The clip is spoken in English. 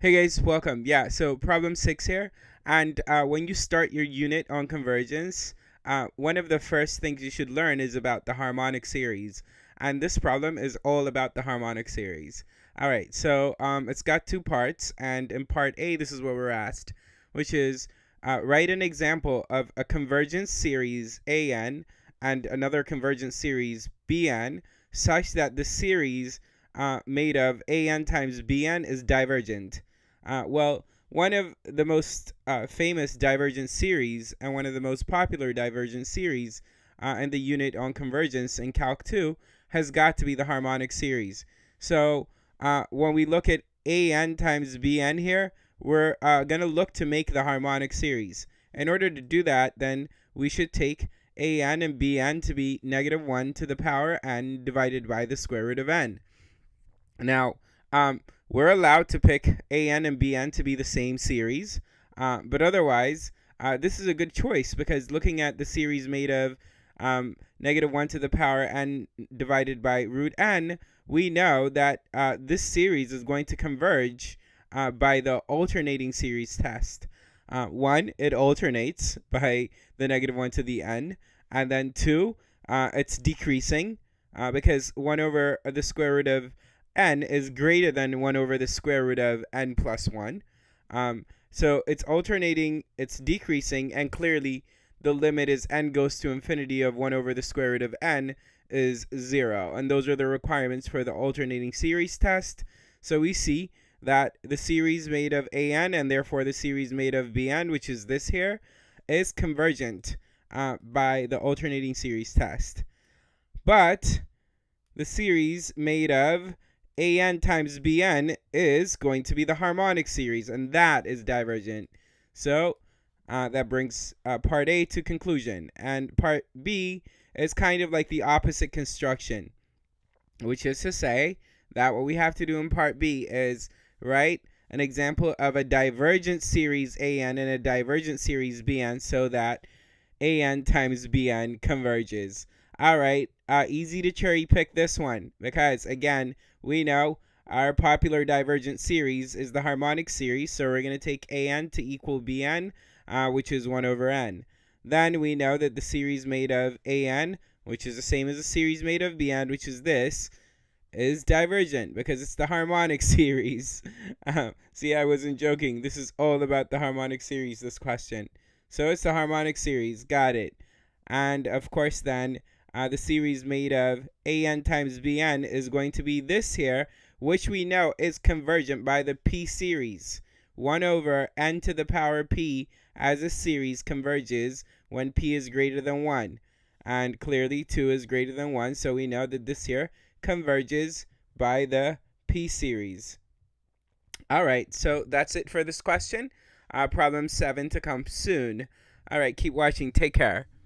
Hey guys, welcome. Yeah, so problem 6 here. And when you start your unit on convergence, one of the first things you should learn is about the harmonic series. And this problem is all about the harmonic series. All right, so it's got two parts. And in part A, this is what we're asked, which is write an example of a convergence series AN and another convergence series BN such that the series made of AN times BN is divergent. Well, one of the most famous divergent series and one of the most popular divergent series in the unit on convergence in Calc 2 has got to be the harmonic series. So when we look at AN times BN here, we're going to look to make the harmonic series. In order to do that, then we should take AN and BN to be negative 1 to the power n divided by the square root of n. Now, we're allowed to pick AN and BN to be the same series, but otherwise, this is a good choice because looking at the series made of negative 1 to the power n divided by root n, we know that this series is going to converge by the alternating series test. One, it alternates by the negative 1 to the n, and then two, it's decreasing because 1 over the square root of n is greater than 1 over the square root of n plus 1. So it's alternating, it's decreasing, and clearly the limit is n goes to infinity of 1 over the square root of n is 0. And those are the requirements for the alternating series test. So we see that the series made of AN and therefore the series made of BN, which is this here, is convergent by the alternating series test. But the series made of AN times BN is going to be the harmonic series, and that is divergent. So that brings part A to conclusion. And part B is kind of like the opposite construction, which is to say that what we have to do in part B is write an example of a divergent series AN and a divergent series BN so that AN times BN converges. All right, easy to cherry pick this one because, again, we know our popular divergent series is the harmonic series, so we're going to take AN to equal BN, which is 1 over n. Then we know that the series made of AN, which is the same as the series made of BN, which is this, is divergent because it's the harmonic series. See, I wasn't joking. This is all about the harmonic series, this question. So it's the harmonic series. Got it. And of course then, the series made of AN times BN is going to be this here, which we know is convergent by the P series. 1 over n to the power P as a series converges when P is greater than 1. And clearly 2 is greater than 1, so we know that this here converges by the P series. All right, so that's it for this question. Problem 7 to come soon. All right, keep watching. Take care.